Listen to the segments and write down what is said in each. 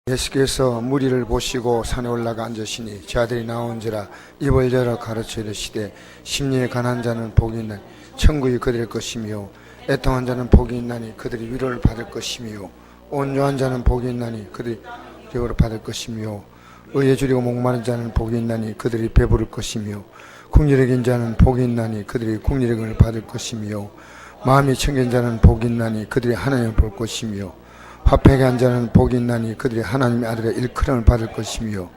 예수께서 무리를 보시고 산에 올라가 앉으시니 저들이 나온지라 입을 열어 가르쳐 이르시되 심령에 가난한 자는 복이 있나니 천국이 그들의 것이며 애통한 자는 복이 있나니 그들이 위로를 받을 것이며 온유한 자는 복이 있나니 그들이 기업을 받을 것이며 의에 줄이고 목마른 자는 복이 있나니 그들이 배부를 것이며 국리를 긴 자는 복이 있나니 그들이 국리를 받을 것이며 마음이 청결한 자는 복이 있나니 그들이 하나님을 볼 것이며 화평하게 한 자는 복이 있나니 그들이 하나님의 아들의 일컬음을 받을 것이며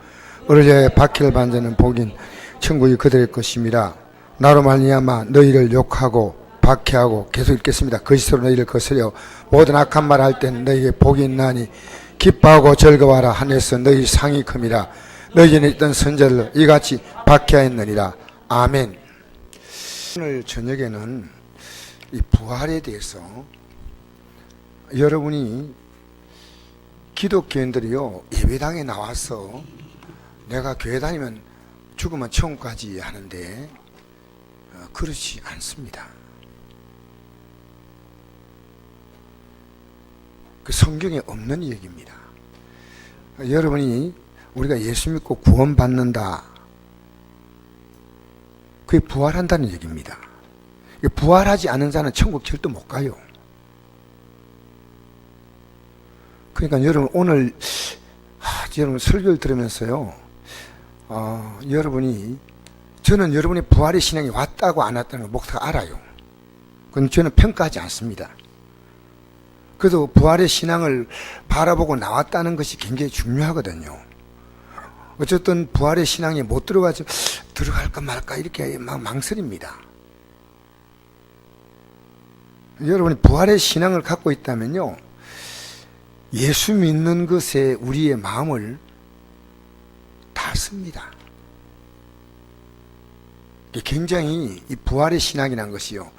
어려에 박해를 받는 자는 복인 천국이 그들의 것임이라. 나로 말미암아 너희를 욕하고 박해하고 계속 읽겠습니다. 거짓으로 너희를 거스려 모든 악한 말 할 때는 너희에게 복이 있나니 기뻐하고 즐거워하라. 하늘에서 너희 상이 큼이라. 너희에게 있던 선자를 이같이 박해하였느니라. 아멘. 오늘 저녁에는 이 부활에 대해서 여러분이 기독교인들이요 예배당에 나와서 내가 교회 다니면 죽으면 천국 가지 하는데 그렇지 않습니다. 그 성경에 없는 얘기입니다. 여러분이 우리가 예수 믿고 구원받는다, 그게 부활한다는 얘기입니다. 부활하지 않은 자는 천국 절대 못 가요. 그러니까 여러분 오늘 여러분 설교를 들으면서요 저는 여러분의 부활의 신앙이 왔다고 안 왔다는 걸 목사가 알아요. 그건 저는 평가하지 않습니다. 그래도 부활의 신앙을 바라보고 나왔다는 것이 굉장히 중요하거든요. 어쨌든 부활의 신앙이 못 들어가서 들어갈까 말까 이렇게 막 망설입니다. 여러분이 부활의 신앙을 갖고 있다면요 예수 믿는 것에 우리의 마음을 닿습니다. 굉장히 이 부활의 신앙이라는 것이요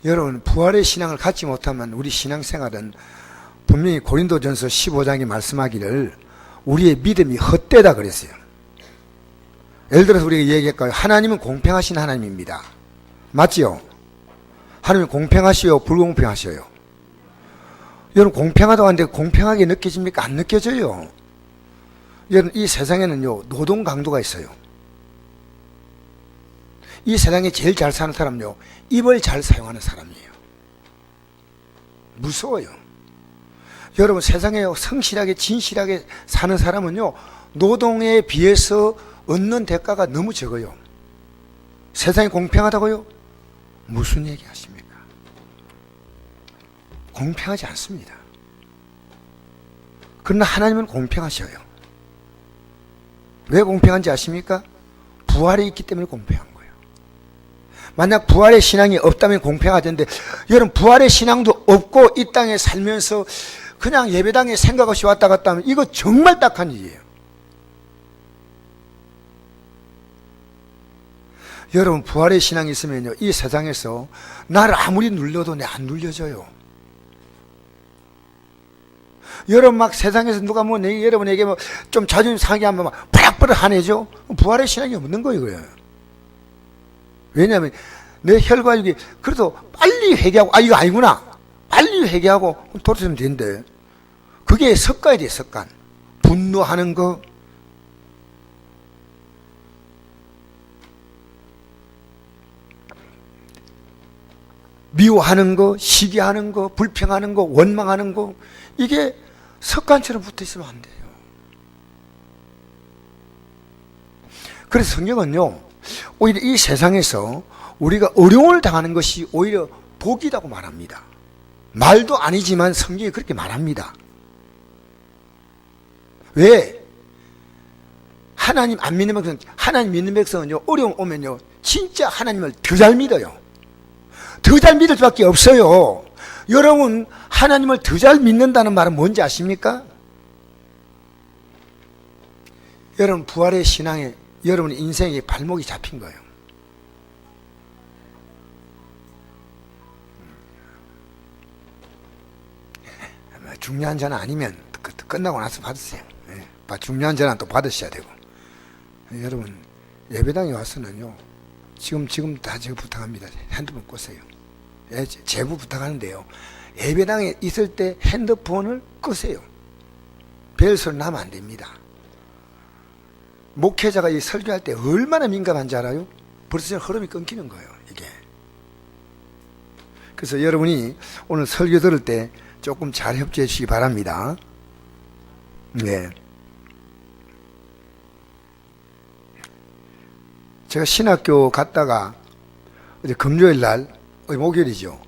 여러분 부활의 신앙을 갖지 못하면 우리 신앙생활은 분명히 고린도전서 15장에 말씀하기를 우리의 믿음이 헛되다 그랬어요. 예를 들어서 우리가 얘기할까요? 하나님은 공평하신 하나님입니다. 맞지요? 하나님은 공평하시요 불공평하셔요? 여러분 공평하다고 하는데 공평하게 느껴집니까? 안 느껴져요. 여러분 이 세상에는요 노동 강도가 있어요. 이 세상에 제일 잘 사는 사람은요 입을 잘 사용하는 사람이에요. 무서워요. 여러분 세상에 성실하게 진실하게 사는 사람은요 노동에 비해서 얻는 대가가 너무 적어요. 세상이 공평하다고요? 무슨 얘기 하십니까? 공평하지 않습니다. 그러나 하나님은 공평하셔요. 왜 공평한지 아십니까? 부활이 있기 때문에 공평한 거예요. 만약 부활의 신앙이 없다면 공평하던데 여러분 부활의 신앙도 없고 이 땅에 살면서 그냥 예배당에 생각 없이 왔다 갔다 하면 이거 정말 딱한 일이에요. 여러분 부활의 신앙이 있으면요 이 세상에서 나를 아무리 눌러도 내 안 눌려져요. 여러분 막 세상에서 누가 뭐 여러분에게 뭐 좀 자존심 상하게 하면 막 버럭버럭 화내죠. 부활의 신앙이 없는 거예요, 이거예요. 왜냐하면 내 혈관이 그래도 빨리 회개하고 이거 아니구나 빨리 회개하고 돌아서면 되는데 그게 습관이 돼. 습관. 분노하는 거, 미워하는 거, 시기하는 거, 불평하는 거, 원망하는 거, 이게 습관처럼 붙어 있으면 안 돼요. 그래서 성경은요 오히려 이 세상에서 우리가 어려움을 당하는 것이 오히려 복이라고 말합니다. 말도 아니지만 성경이 그렇게 말합니다. 왜? 하나님 안 믿는 백성, 하나님 믿는 백성은요 어려움 오면요 진짜 하나님을 더 잘 믿어요. 더 잘 믿을 수밖에 없어요. 여러분 하나님을 더 잘 믿는다는 말은 뭔지 아십니까? 여러분 부활의 신앙에 여러분 인생의 발목이 잡힌 거예요. 중요한 전화 아니면 끝나고 나서 받으세요. 중요한 전화 또 받으셔야 되고. 여러분 예배당에 와서는요 지금 다 제가 부탁합니다. 핸드폰 끄세요. 제부 부탁하는데요 예배당에 있을 때 핸드폰을 끄세요. 벨 소리 나면 안 됩니다. 목회자가 이 설교할 때 얼마나 민감한지 알아요? 벌써 흐름이 끊기는 거예요, 이게. 그래서 여러분이 오늘 설교 들을 때 조금 잘 협조해 주시기 바랍니다. 네. 제가 신학교 갔다가 어제 금요일 날, 목요일이죠.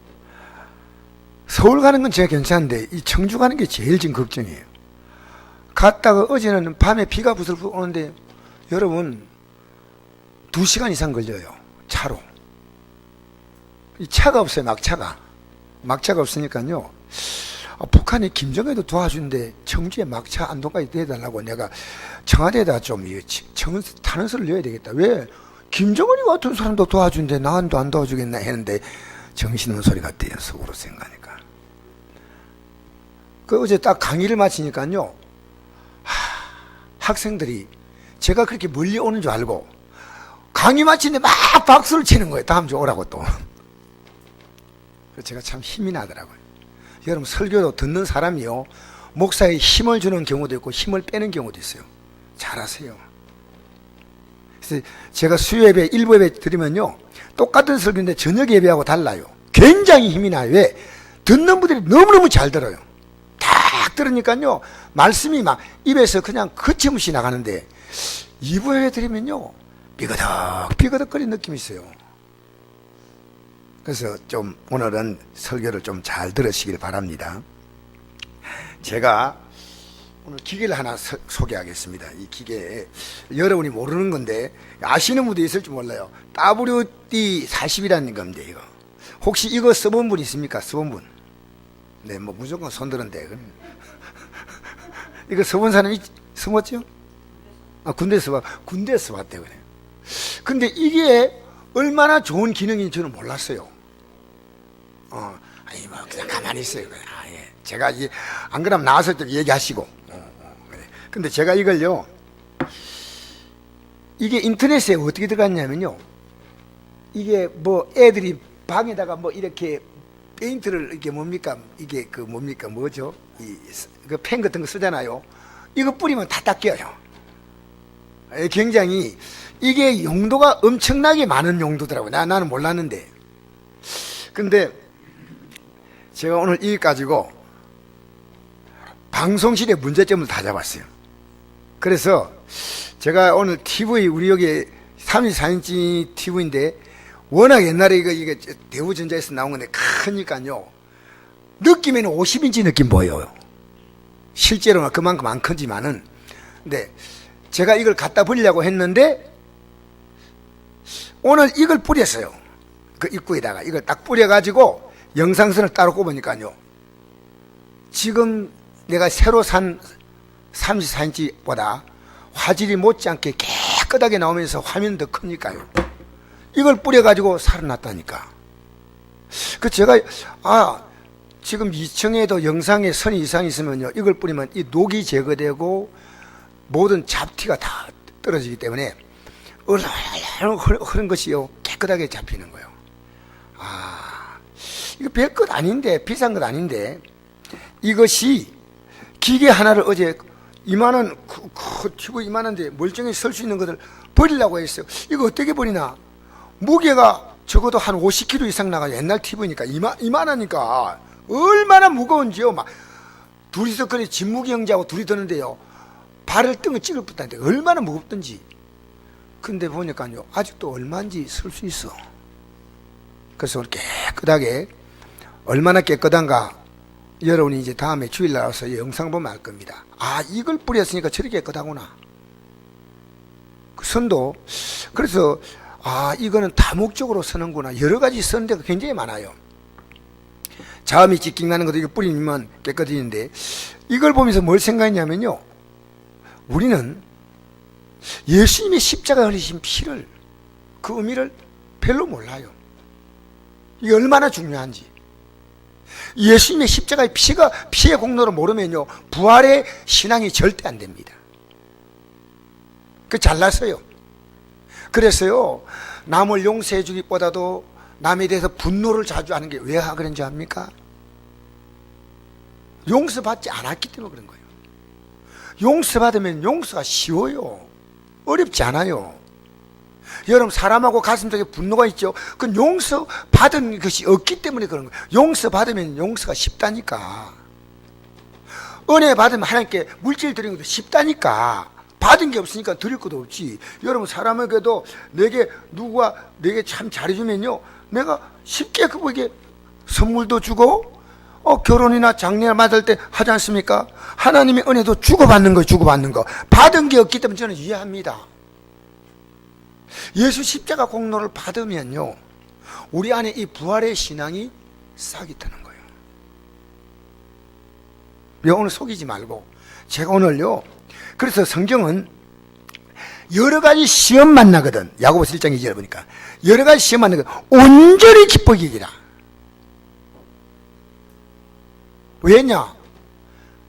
서울 가는 건 제가 괜찮은데 이 청주 가는 게 제일 지금 걱정이에요. 갔다가 어제는 밤에 비가 부슬부슬 오는데 여러분 2시간 이상 걸려요, 차로. 이 차가 없어요. 막차가 없으니까요. 북한이 김정일도 도와주는데 청주에 막차 안동까지 대달라고 내가 청와대에다 좀 탄원서를 넣어야 되겠다. 왜? 김정은이 같은 사람도 도와주는데 나한테 안 도와주겠나 했는데 정신없는 소리 같아요, 속으로 생각하니까. 그 어제 딱 강의를 마치니까요, 학생들이 제가 그렇게 멀리 오는 줄 알고 강의 마치는데 막 박수를 치는 거예요. 다음 주 오라고 또. 제가 참 힘이 나더라고요. 여러분, 설교도 듣는 사람이요, 목사에 힘을 주는 경우도 있고 힘을 빼는 경우도 있어요. 잘하세요. 그래서 제가 수요 예배, 일부 예배 드리면요, 똑같은 설교인데 저녁 예배하고 달라요. 굉장히 힘이 나요. 왜? 듣는 분들이 너무너무 잘 들어요. 딱 들으니까요, 말씀이 막 입에서 그냥 거침없이 나가는데, 2부 예배 드리면요, 삐그덕 거리는 느낌이 있어요. 그래서 좀 오늘은 설교를 좀 잘 들으시길 바랍니다. 제가 오늘 기계를 하나 소개하겠습니다. 이 기계, 여러분이 모르는 건데 아시는 분도 있을지 몰라요. WD-40이라는 겁니다. 이거 혹시 이거 써본 분 있습니까? 써본 분? 네, 뭐 무조건 손드는데 이거 써본 사람이 써봤죠? 군대에서 봤대 그래. 근데 이게 얼마나 좋은 기능인지 저는 몰랐어요. 아니, 뭐, 그냥 가만히 있어요. 그냥. 예. 제가, 안 그러면 나와서 좀 얘기하시고. 그래. 근데 제가 이걸요, 이게 인터넷에 어떻게 들어갔냐면요, 이게 뭐 애들이 방에다가 뭐 이렇게 페인트를 이게 뭡니까? 이게 그 뭡니까? 뭐죠? 그 펜 같은 거 쓰잖아요. 이거 뿌리면 다 닦여요. 굉장히, 이게 용도가 엄청나게 많은 용도더라고요. 나는 몰랐는데. 근데, 제가 오늘 이거 가지고 방송실의 문제점을 다 잡았어요. 그래서 제가 오늘 TV, 우리 여기 34인치 TV인데 워낙 옛날에 이게 대우전자에서 나온 건데 크니까요, 느낌에는 50인치 느낌 보여요. 실제로는 그만큼 안 크지만은. 근데 제가 이걸 갖다 버리려고 했는데 오늘 이걸 뿌렸어요. 그 입구에다가 이걸 딱 뿌려가지고 영상선을 따로 꼽으니까요, 지금 내가 새로 산 34인치보다 화질이 못지않게 깨끗하게 나오면서 화면도 크니까요, 이걸 뿌려가지고 살아났다니까. 그 제가 지금 2층에도 영상에 선이 이상 있으면요, 이걸 뿌리면 이 녹이 제거되고 모든 잡티가 다 떨어지기 때문에 흐른 것이요 깨끗하게 잡히는 거예요. 이거 별것 아닌데, 비싼 것 아닌데, 이것이 기계 하나를 어제 이만한 TV 이만한데 멀쩡히 설 수 있는 것을 버리려고 했어요. 이거 어떻게 버리나? 무게가 적어도 한 50kg 이상 나가요. 옛날 TV니까 이만하니까 얼마나 무거운지요. 막 둘이서 그래 진무기 형제하고 둘이 드는데요, 발을 등을 찍을 뻔한데 얼마나 무겁던지. 근데 보니까요, 아직도 얼마인지 설 수 있어. 그래서 깨끗하게, 얼마나 깨끗한가 여러분이 이제 다음에 주일날 와서 영상 보면 알 겁니다. 이걸 뿌렸으니까 저렇게 깨끗하구나. 그 선도. 그래서 이거는 다목적으로 쓰는구나. 여러 가지 쓰는 데가 굉장히 많아요. 자음이 찍찍 나는 것도 이거 뿌리면 깨끗해지는데, 이걸 보면서 뭘 생각했냐면요, 우리는 예수님이 십자가 흘리신 피를, 그 의미를 별로 몰라요. 이게 얼마나 중요한지. 예수님의 십자가의 피의 공로를 모르면요, 부활의 신앙이 절대 안 됩니다. 그 잘났어요. 그래서요, 남을 용서해 주기보다도 남에 대해서 분노를 자주 하는 게 왜 그런지 압니까? 용서받지 않았기 때문에 그런 거예요. 용서받으면 용서가 쉬워요. 어렵지 않아요. 여러분, 사람하고 가슴속에 분노가 있죠. 그건 용서받은 것이 없기 때문에 그런 거예요. 용서받으면 용서가 쉽다니까. 은혜 받으면 하나님께 물질 드리는 것도 쉽다니까. 받은 게 없으니까 드릴 것도 없지. 여러분, 사람에게도 누가 내게 참 잘해주면요, 내가 쉽게 그분에게 선물도 주고, 결혼이나 장례를 받을 때 하지 않습니까? 하나님의 은혜도 주고받는 거예요, 주고받는 거. 받은 게 없기 때문에 저는 이해합니다. 예수 십자가 공로를 받으면요, 우리 안에 이 부활의 신앙이 싹이 트는 거예요. 오늘 속이지 말고, 제가 오늘요, 그래서 성경은 여러 가지 시험 만나거든. 야고보서 1장 2절에 보니까 여러 가지 시험 만나거든. 온전히 기쁘게 이기라. 왜냐?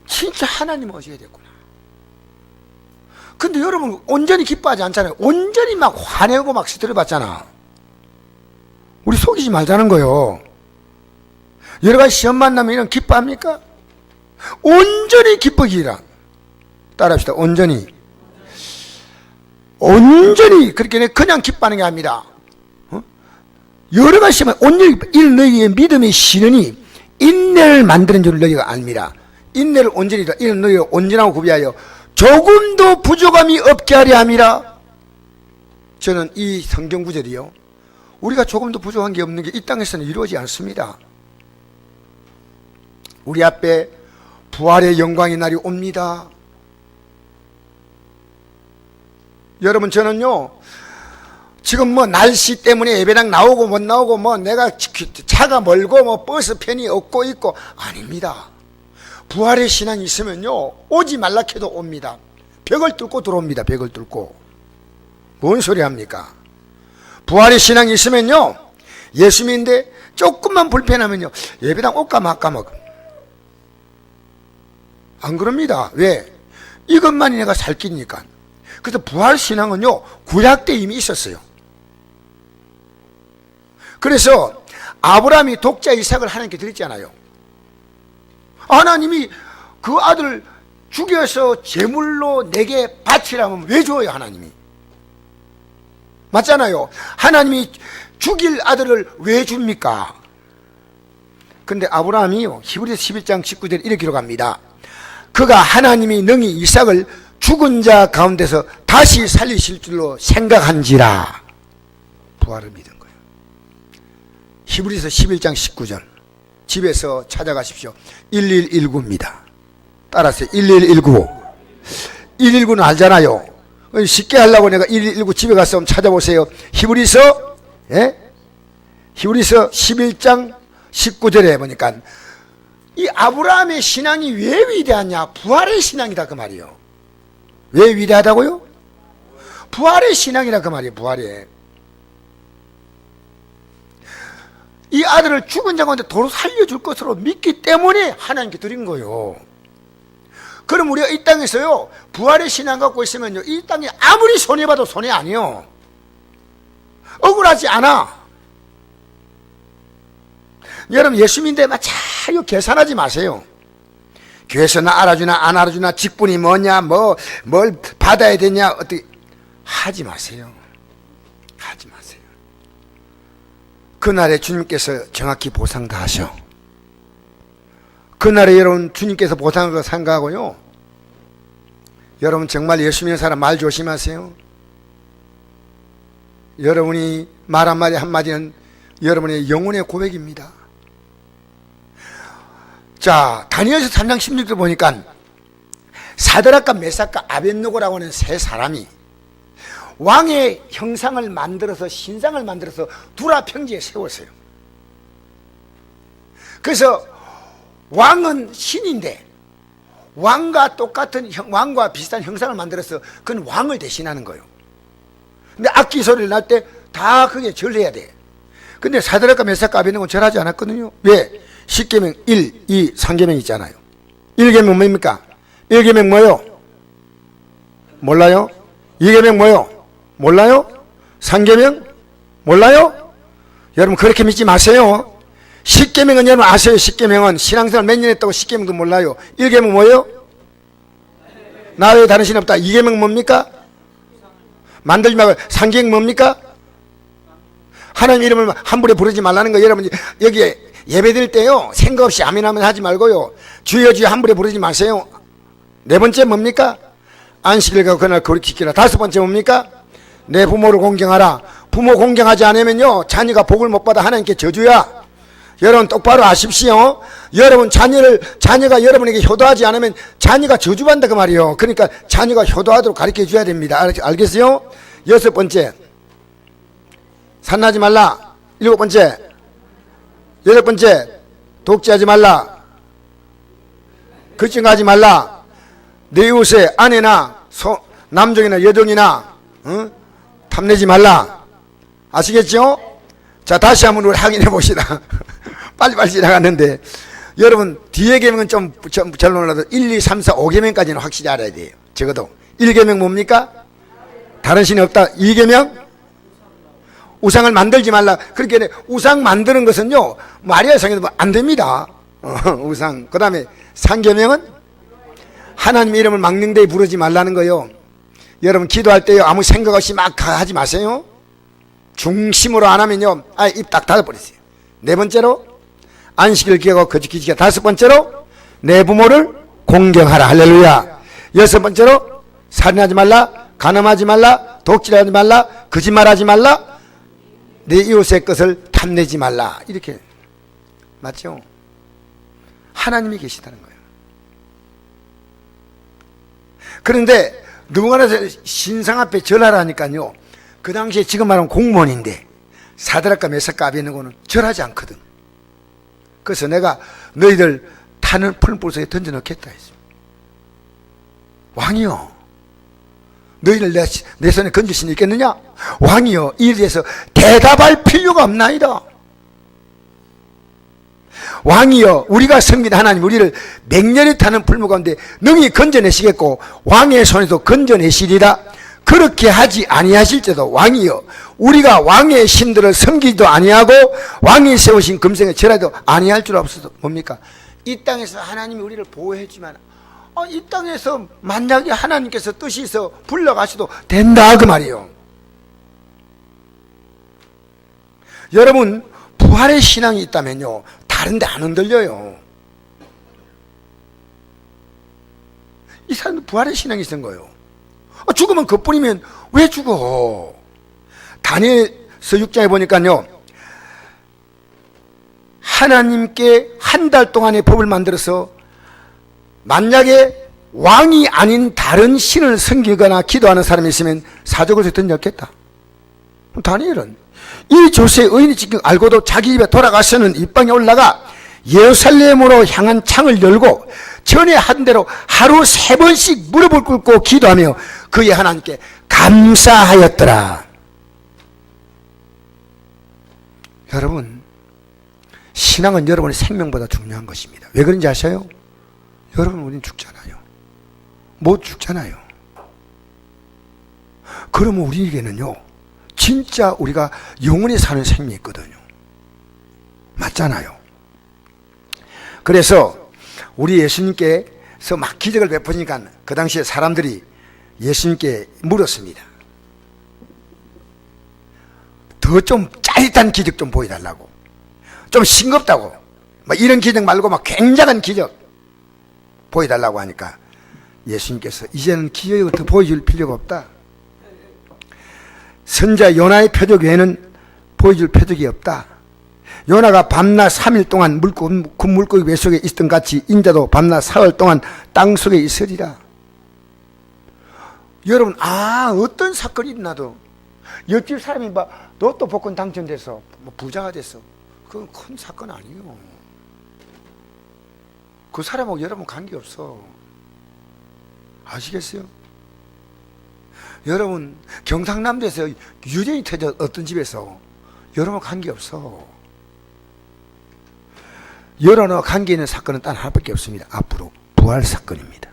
진짜 하나님 오셔야 됐구나. 근데 여러분, 온전히 기뻐하지 않잖아요. 온전히 막 화내고 막 스트레스 받잖아. 우리 속이지 말자는 거요. 여러 가지 시험 만나면 이런 기뻐합니까? 온전히 기쁘게 이기라. 따라합시다. 온전히 그렇게 그냥 기뻐하는 게 아니라, 여러 가지 시험에 온전히 이는 너희의 믿음이 시르니 인내를 만드는 줄 너희가 압니다. 인내를 온전히 이는 너희가 온전하고 구비하여 조금도 부족함이 없게 하려 함이라. 저는 이 성경 구절이요, 우리가 조금도 부족한 게 없는 게 이 땅에서는 이루어지지 않습니다. 우리 앞에 부활의 영광의 날이 옵니다. 여러분, 저는요, 지금 뭐 날씨 때문에 예배당 나오고 못 나오고, 뭐 내가 차가 멀고 뭐 버스 편이 없고 있고, 아닙니다. 부활의 신앙이 있으면요, 오지 말라 해도 옵니다. 벽을 뚫고 들어옵니다. 벽을 뚫고. 뭔 소리 합니까? 부활의 신앙이 있으면요, 예수 믿는데 조금만 불편하면요, 예배당 올까 말까 막. 안 그럽니다. 왜? 이것만이 내가 살 길이니까. 그래서 부활신앙은요, 구약 때 이미 있었어요. 그래서 아브라함이 독자 이삭을 하나님께 드렸잖아요. 하나님이 그 아들 죽여서 제물로 내게 바치라면 왜 줘요, 하나님이? 맞잖아요. 하나님이 죽일 아들을 왜 줍니까? 근데 아브라함이요, 히브리서 11장 19절에 이렇게 기록합니다. 그가 하나님이 능히 이삭을 죽은 자 가운데서 다시 살리실 줄로 생각한지라. 부활을 믿은 거예요. 히브리서 11장 19절. 집에서 찾아가십시오. 1119입니다. 따라서 1119. 119는 알잖아요. 쉽게 하려고 내가 1119 집에 가서 한번 찾아보세요. 히브리서 11장 19절에 보니까 이 아브라함의 신앙이 왜 위대하냐? 부활의 신앙이다 그 말이에요. 왜 위대하다고요? 부활의 신앙이라 그 말이에요. 부활의. 이 아들을 죽은 자 가운데 도로 살려줄 것으로 믿기 때문에 하나님께 드린 거예요. 그럼 우리가 이 땅에서요, 부활의 신앙 갖고 있으면요, 이 땅에 아무리 손해봐도 손해 아니요. 억울하지 않아. 여러분, 예수 믿는데 막 잘 계산하지 마세요. 교회에서 나 알아주나 안 알아주나, 직분이 뭐냐, 뭘 받아야 되냐, 어떻게 하지 마세요. 하지 마세요. 그날에 주님께서 정확히 보상 다 하셔. 그날에 여러분 주님께서 보상한 거 생각하고요, 여러분 정말 예수 믿는 사람 말 조심하세요. 여러분이 말 한마디 한마디는 여러분의 영혼의 고백입니다. 자, 다니엘서 3장 16절 보니까 사드락과 메삭과 아벳느고라고 하는 세 사람이 왕의 형상을 만들어서, 신상을 만들어서 두라 평지에 세웠어요. 그래서 왕은 신인데 왕과 똑같은 왕과 비슷한 형상을 만들어서 그건 왕을 대신하는 거예요. 근데 악기 소리를 날 때 다 그게 절해야 돼. 근데 사드락과 메삭과 아벳느고는 절하지 않았거든요. 왜? 10계명 1, 2, 3계명 있잖아요. 1계명 뭡니까? 1계명 뭐요? 몰라요? 2계명 뭐요? 몰라요? 3계명? 몰라요? 여러분 그렇게 믿지 마세요. 10계명은 여러분 아세요? 10계명은 신앙생활 몇 년 했다고 10계명도 몰라요. 1계명 뭐예요? 나 외에 다른 신 없다. 이계명 뭡니까? 만들지 말고. 상계명 뭡니까? 하나님 이름을 함부로 부르지 말라는 거. 여러분 여기에 예배드릴 때요 생각 없이 아멘하면 하지 말고요 주여 주여 함부로 부르지 마세요. 네 번째 뭡니까? 안식일 가고 그날 거룩히 지키라. 다섯 번째 뭡니까? 내 부모를 공경하라. 부모 공경하지 않으면요 자녀가 복을 못 받아 하나님께 저주야. 여러분 똑바로 아십시오. 여러분 자녀가 여러분에게 효도하지 않으면 자녀가 저주받는다 그 말이에요. 그러니까 자녀가 효도하도록 가르쳐 줘야 됩니다. 알겠어요? 여섯 번째, 산나지 말라. 일곱 번째, 여덟 번째, 독재하지 말라. 거짓말하지 말라. 내 이웃의 아내나 남종이나 여종이나 탐내지 말라. 아시겠죠? 자, 다시 한번 우리 확인해 봅시다. 빨리빨리 지나갔는데 여러분 뒤에 계명은 좀 절론이라도 1, 2, 3, 4, 5계명까지는 확실히 알아야 돼요. 적어도 1계명 뭡니까? 다른 신이 없다. 2계명 우상을 만들지 말라. 그렇게 우상 만드는 것은요 마리아 성에도 안 됩니다. 우상. 그 다음에 3계명은 하나님 이름을 망령되이 부르지 말라는 거요. 여러분 기도할 때요 아무 생각 없이 막 하지 마세요. 중심으로 안 하면요 입 딱 닫아버리세요. 네 번째로 안식일 기하고 거룩히 지키라. 다섯 번째로 내 부모를 공경하라. 할렐루야. 여섯 번째로 살인하지 말라. 간음하지 말라. 독질하지 말라. 거짓말하지 말라. 내 이웃의 것을 탐내지 말라. 이렇게 맞죠? 하나님이 계시다는 거예요. 그런데 누군가나 신상 앞에 절하라니까요 그 당시에 지금 말하면 공무원인데 사드락과 메삭과 아베느고는 절하지 않거든. 그래서 내가 너희들 타는 풀무불 던져 넣겠다 했습니다. 왕이요 너희를 내 손에 건질 수 있겠느냐? 왕이요 이에 대해서 대답할 필요가 없나이다. 왕이여 우리가 섬긴 하나님 우리를 맹렬히 타는 풀무 가운데 능히 건져내시겠고 왕의 손에도 건져내시리라. 그렇게 하지 아니하실지도 왕이여 우리가 왕의 신들을 섬기지도 아니하고 왕이 세우신 금생에 절하도 아니할 줄 없어도 뭡니까? 이 땅에서 하나님이 우리를 보호해주면 이 땅에서 만약에 하나님께서 뜻이 있어 불러가셔도 된다 그 말이에요. 여러분 부활의 신앙이 있다면요 다른데 안 흔들려요. 이 사람도 부활의 신앙이 있는 거예요. 죽으면 그뿐이면 왜 죽어? 다니엘서 6장에 보니까요 하나님께 한 달 동안의 법을 만들어서 만약에 왕이 아닌 다른 신을 섬기거나 기도하는 사람이 있으면 사족을 던졌겠다. 다니엘은 이 조세의 의인이 지금 알고도 자기 집에 돌아가서는 입방에 올라가 예루살렘으로 향한 창을 열고 전에 한 대로 하루 3번씩 무릎을 꿇고 기도하며 그의 하나님께 감사하였더라. 여러분 신앙은 여러분의 생명보다 중요한 것입니다. 왜 그런지 아세요? 여러분 우리는 죽잖아요. 못 죽잖아요. 그러면 우리에게는요 진짜 우리가 영원히 사는 생명이 있거든요. 맞잖아요. 그래서 우리 예수님께서 막 기적을 베푸니까 그 당시에 사람들이 예수님께 물었습니다. 더 좀 짜릿한 기적 좀 보여달라고, 좀 싱겁다고, 막 이런 기적 말고 막 굉장한 기적 보여달라고 하니까 예수님께서 이제는 기적을 더 보여줄 필요가 없다. 선자 요나의 표적 외에는 보여줄 표적이 없다. 요나가 밤낮 3일 동안 물고기 뱃속에 있던 같이 인자도 밤낮 사흘 동안 땅속에 있으리라. 여러분 어떤 사건이 일어나도 옆집 사람이 로또 복권 당첨돼서 부자가 됐어. 그건 큰 사건 아니에요. 그 사람하고 여러분 관계없어. 아시겠어요? 여러분 경상남도에서 유전이 터져 어떤 집에서 여러분 관계없어. 여러분과 관계 있는 사건은 단 하나밖에 없습니다. 앞으로 부활 사건입니다.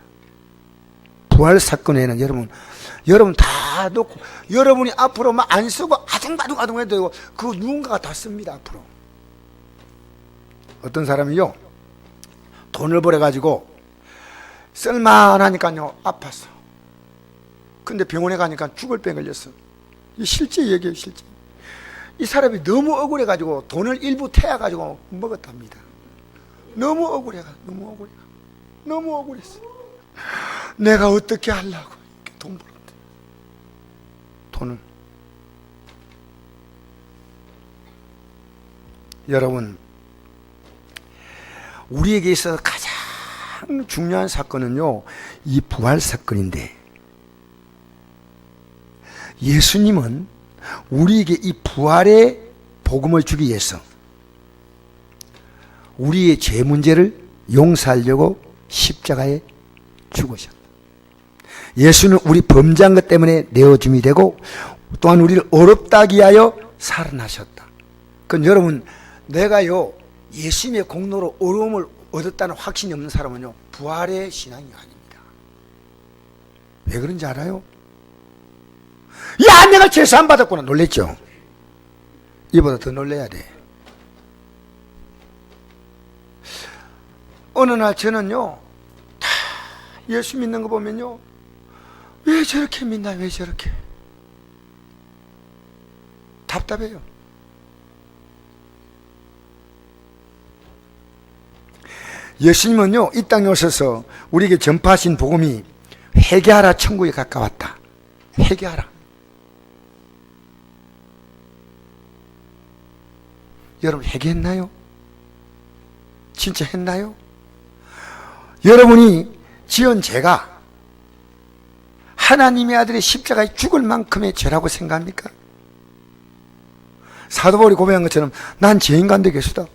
부활 사건에는 여러분 다 놓고 여러분이 앞으로 막 안 쓰고 아둥바둥 해도 되고 그 누군가가 다 씁니다. 앞으로 어떤 사람이요 돈을 벌어가지고 쓸만하니까요 아팠어. 근데 병원에 가니까 죽을 병 걸렸어. 이 실제 얘기예요, 실제. 이 사람이 너무 억울해가지고 돈을 일부 태워가지고 먹었답니다. 너무 억울했어. 내가 어떻게 하려고 이렇게 돈 벌었대. 돈을. 여러분, 우리에게 있어서 가장 중요한 사건은요, 이 부활 사건인데, 예수님은 우리에게 이 부활의 복음을 주기 위해서 우리의 죄 문제를 용서하려고 십자가에 죽으셨다. 예수는 우리 범죄한 것 때문에 내어줌이 되고 또한 우리를 어렵다 하기 위하여 살아나셨다. 그럼 여러분, 내가요 예수님의 공로로 어려움을 얻었다는 확신이 없는 사람은요 부활의 신앙이 아닙니다. 왜 그런지 알아요? 야, 내가 죄사 안 받았구나 놀랬죠? 이보다 더 놀래야 돼. 어느 날 저는요 다 예수 믿는 거 보면요, 왜 저렇게 믿나, 왜 저렇게 답답해요. 예수님은요 이 땅에 오셔서 우리에게 전파하신 복음이 회개하라, 천국에 가까웠다. 회개하라. 여러분 회개했나요? 진짜 했나요? 여러분이 지은 죄가 하나님의 아들의 십자가에 죽을 만큼의 죄라고 생각합니까? 사도 바울이 고백한 것처럼 난 죄인 가운데 계수다.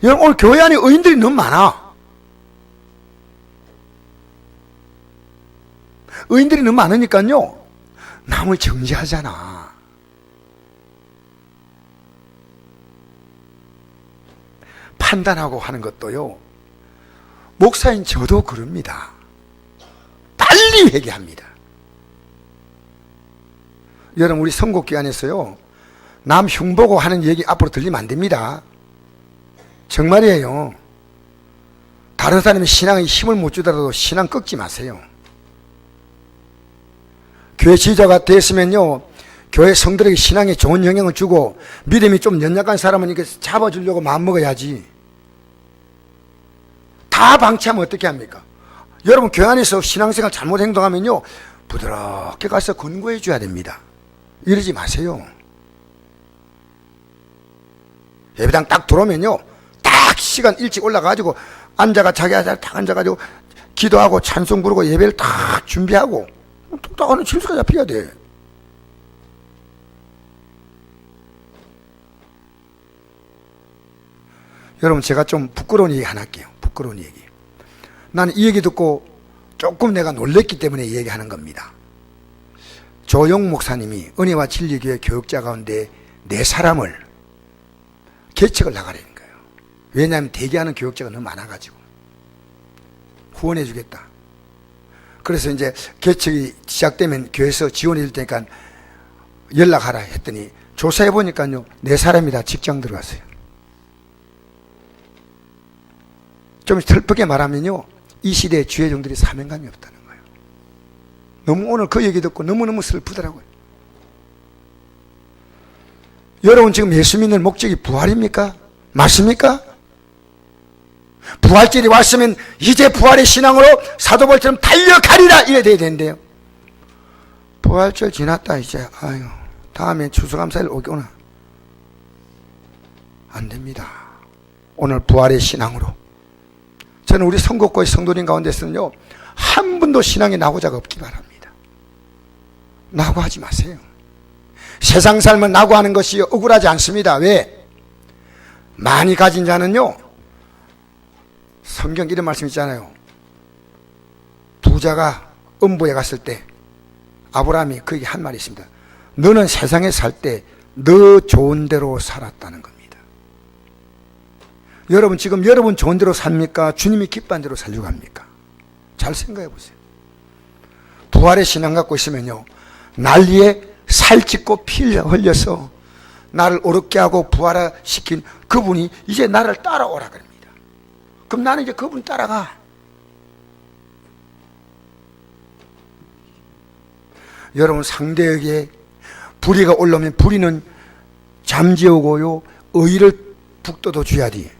여러분 오늘 교회 안에 의인들이 너무 많아. 의인들이 너무 많으니까요 남을 정죄하잖아. 판단하고 하는 것도요 목사인 저도 그럽니다. 빨리 회개합니다. 여러분 우리 선곡기관에서요 남 흉보고 하는 얘기 앞으로 들리면 안 됩니다. 정말이에요. 다른 사람이 신앙에 힘을 못 주더라도 신앙 꺾지 마세요. 교회 지도자가 됐으면요 교회 성들에게 신앙에 좋은 영향을 주고 믿음이 좀 연약한 사람은 이렇게 잡아주려고 마음먹어야지. 다 방치하면 어떻게 합니까? 여러분 교회 안에서 신앙생활 잘못 행동하면요 부드럽게 가서 권고해 줘야 됩니다. 이러지 마세요. 예배당 딱 들어오면요 딱 시간 일찍 올라가가지고 앉아가 자기 자리에 딱 앉아가지고 기도하고 찬송 부르고 예배를 딱 준비하고 딱 하는 질서가 잡혀야 돼. 여러분 제가 좀 부끄러운 얘기 하나 할게요. 부끄러운 얘기. 나는 이 얘기 듣고 조금 내가 놀랬기 때문에 이 얘기 하는 겁니다. 조용 목사님이 은혜와 진리교회 교육자 가운데 4사람을 개척을 나가라는 거예요. 왜냐하면 대기하는 교육자가 너무 많아가지고 후원해 주겠다. 그래서 이제 개척이 시작되면 교회에서 지원해 줄 테니까 연락하라 했더니 조사해 보니까요 4사람이 다 직장 들어갔어요. 좀 슬프게 말하면요 이 시대의 주회종들이 사명감이 없다는 거예요. 너무 오늘 그 얘기 듣고 너무너무 슬프더라고요. 여러분 지금 예수 믿는 목적이 부활입니까? 맞습니까? 부활절이 왔으면 이제 부활의 신앙으로 사도벌처럼 달려가리라 이래 돼야 되는데요. 부활절 지났다 이제 아유 다음에 추수감사일 오거나 안 됩니다. 오늘 부활의 신앙으로 저는 우리 선곡교회 성도님 가운데서는요 한 분도 신앙에 낙오자가 없기 바랍니다. 낙오하지 마세요. 세상 삶은 낙오하는 것이 억울하지 않습니다. 왜? 많이 가진 자는요 성경 이런 말씀 있잖아요. 부자가 음부에 갔을 때 아브라함이 거기 한 말이 있습니다. 너는 세상에 살 때 너 좋은 대로 살았다는 겁니다. 여러분 지금 여러분 좋은 대로 삽니까? 주님이 기뻐한 대로 살려고 합니까? 잘 생각해 보세요. 부활의 신앙 갖고 있으면요 난리에 살찌고 피 흘려서 나를 어렵게 하고 부활시킨 그분이 이제 나를 따라오라 그럽니다. 그럼 나는 이제 그분 따라가. 여러분, 상대에게 불의가 올라오면 불의는 잠재우고요, 의를 북돋워 줘야 돼.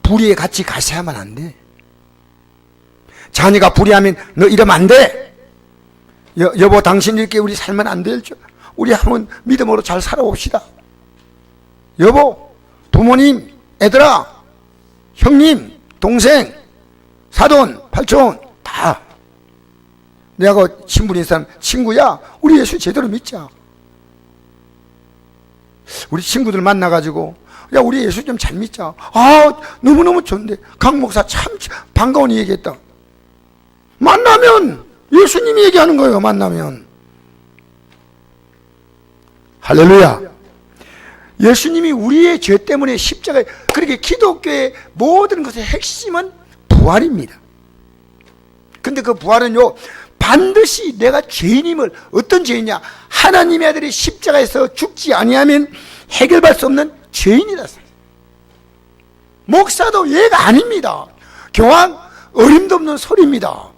불의에 같이 가세하면 안 돼. 자녀가 불의하면 너 이러면 안 돼. 여보, 당신 이렇게 우리 살면 안 되죠. 우리 한번 믿음으로 잘 살아봅시다. 여보, 부모님, 애들아, 형님, 동생, 사돈, 팔촌 다 내가 친분인 사람, 친구야, 우리 예수 제대로 믿자. 우리 친구들 만나가지고, 야, 우리 예수 좀 잘 믿자. 아, 너무너무 좋은데 강 목사 참 반가운 얘기했다. 만나면 예수님이 얘기하는 거예요. 만나면. 할렐루야. 예수님이 우리의 죄 때문에 십자가에, 그렇게 기독교의 모든 것의 핵심은 부활입니다. 근데 그 부활은요, 반드시 내가 죄인임을, 어떤 죄인이냐, 하나님의 아들이 십자가에서 죽지 아니하면 해결할 수 없는 죄인이다. 목사도 예가 아닙니다. 교황 어림도 없는 소리입니다.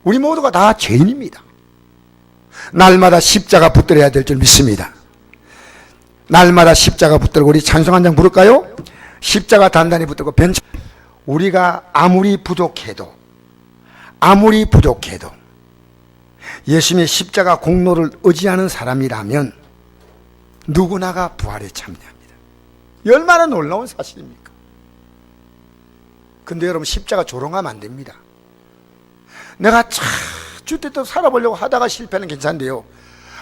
우리 모두가 다 죄인입니다. 날마다 십자가 붙들어야 될 줄 믿습니다. 날마다 십자가 붙들고 우리 찬송 한 장 부를까요? 십자가 단단히 붙들고 우리가 아무리 부족해도 예수님의 십자가 공로를 의지하는 사람이라면 누구나가 부활에 참여합니다. 얼마나 놀라운 사실입니까? 근데 여러분, 십자가 조롱하면 안 됩니다. 내가 주택도 살아보려고 하다가 실패는 괜찮은데요,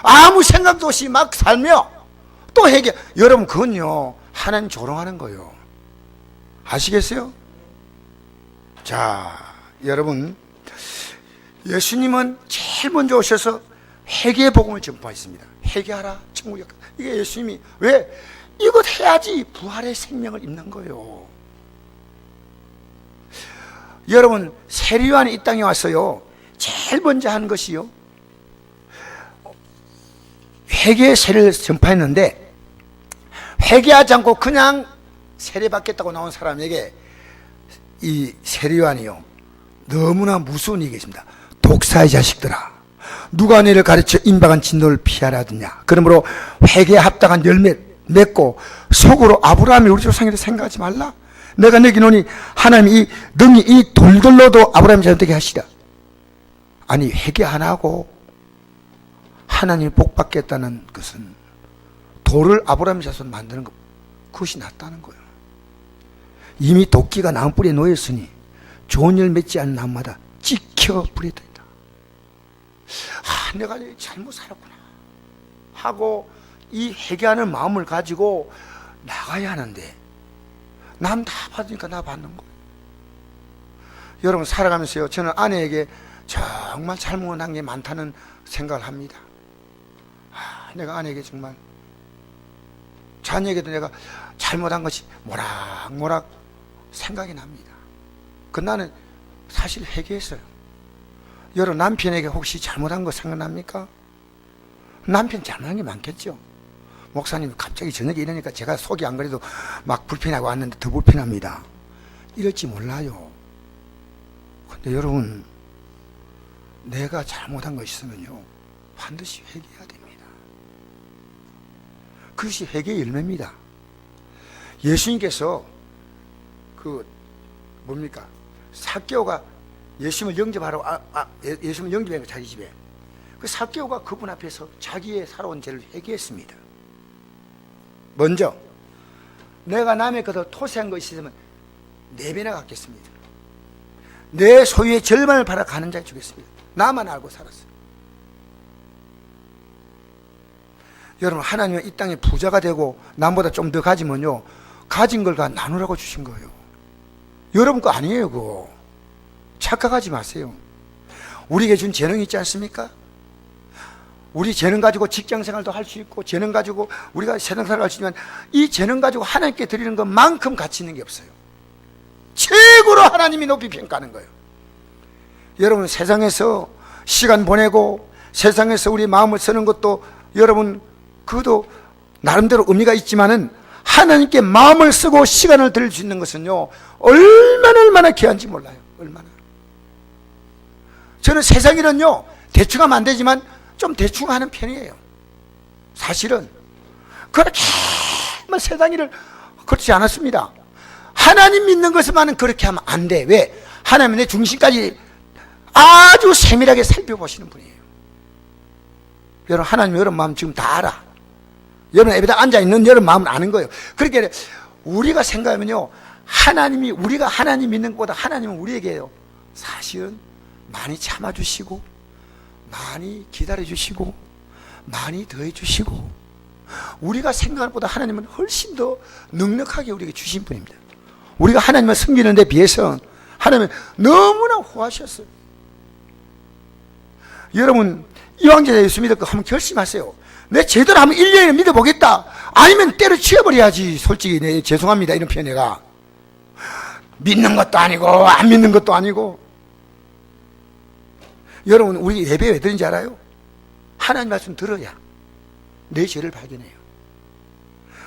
아무 생각도 없이 막 살며 또 해결, 여러분, 그건요 하나님 조롱하는 거예요. 아시겠어요? 자, 여러분, 예수님은 제일 먼저 오셔서 회개의 복음을 전파했습니다. 회개하라, 천국에. 이게 예수님이, 왜? 이것 해야지 부활의 생명을 입는 거예요. 여러분, 세례요한이 이 땅에 왔어요. 제일 먼저 한 것이요, 회개의 세례를 전파했는데, 회개하지 않고 그냥 세례받겠다고 나온 사람에게 이 세례요한이요, 너무나 무서운 얘기입니다. 독사의 자식들아, 누가 너희를 가르쳐 임박한 진노를 피하라 하더냐. 그러므로 회개에 합당한 열매 맺고 속으로 아브라함이 우리 조상이라 생각하지 말라. 내가 내기노니 하나님이 이 능히 이 돌들로도 아브라함이 잘되게 하시라. 아니, 회개 안 하고 하나님이 복 받겠다는 것은 돌을 아브라함의 자손 만드는 것, 그것이 낫다는 거예요. 이미 도끼가 나무 뿌리에 놓였으니 좋은 열 맺지 않는 나무마다 찍혀 불에 든다. 아, 내가 잘못 살았구나 하고 이 회개하는 마음을 가지고 나가야 하는데, 남 다 받으니까 나 받는 거예요. 여러분, 살아가면서요, 저는 아내에게 정말 잘못한 게 많다는 생각을 합니다. 아, 내가 아내에게 정말, 자녀에게도 내가 잘못한 것이 모락모락 생각이 납니다. 그 나는 사실 회개했어요. 여러분, 남편에게 혹시 잘못한 거 생각납니까? 남편 잘못한 게 많겠죠. 목사님 갑자기 저녁에 이러니까 제가 속이 안 그래도 막 불편하고 왔는데 더 불편합니다. 이럴지 몰라요. 근데 여러분, 내가 잘못한 거 있으면요, 반드시 회개해야 됩니다. 그것이 회개의 열매입니다. 예수님께서 뭡니까? 삭개오가 예수님을 영접하러 예수님을 영접한 거, 자기 집에. 그 삭개오가 그분 앞에서 자기의 살아온 죄를 회개했습니다. 먼저, 내가 남의 것을 토세한 거 있으면 4배나 갚겠습니다. 내 소유의 절반을 팔아 가는 자에 주겠습니다. 나만 알고 살았어요. 여러분, 하나님은 이 땅에 부자가 되고 남보다 좀 더 가지면요, 가진 걸 다 나누라고 주신 거예요. 여러분 거 아니에요. 그거 착각하지 마세요. 우리에게 준 재능이 있지 않습니까? 우리 재능 가지고 직장생활도 할 수 있고, 재능 가지고 우리가 세상살이를 할 수 있지만, 이 재능 가지고 하나님께 드리는 것만큼 가치 있는 게 없어요. 최고로 하나님이 높이 평가하는 거예요. 여러분, 세상에서 시간 보내고 세상에서 우리 마음을 쓰는 것도, 여러분, 그것도 나름대로 의미가 있지만은, 하나님께 마음을 쓰고 시간을 들일 수 있는 것은요, 얼마나 귀한지 몰라요. 얼마나. 저는 세상에는요, 대충 하면 안 되지만 좀 대충 하는 편이에요. 사실은 그렇게 뭐 세상 일을 그렇지 않았습니다. 하나님 믿는 것만은 그렇게 하면 안 돼. 왜? 하나님은 내 중심까지 아주 세밀하게 살펴보시는 분이에요. 여러분, 하나님 여러분 마음 지금 다 알아. 여러분 옆에다 앉아있는 여러분 마음은 아는 거예요. 그렇게 우리가 생각하면요, 하나님이, 우리가 하나님 믿는 것보다 하나님은 우리에게요, 사실은 많이 참아주시고 많이 기다려주시고 많이 더해주시고, 우리가 생각하는 것보다 하나님은 훨씬 더 넉넉하게 우리에게 주신 분입니다. 우리가 하나님을 섬기는 데 비해서 하나님은 너무나 호하셨어요. 여러분, 이왕제자 예수 믿을까 한번 결심하세요. 내 제대로 한번 1년을 믿어보겠다. 아니면 때려치워버려야지. 솔직히 내 죄송합니다, 이런 표현. 내가 믿는 것도 아니고 안 믿는 것도 아니고. 여러분, 우리 예배 왜 드는지 알아요? 하나님 말씀 들어야 내 죄를 발견해요.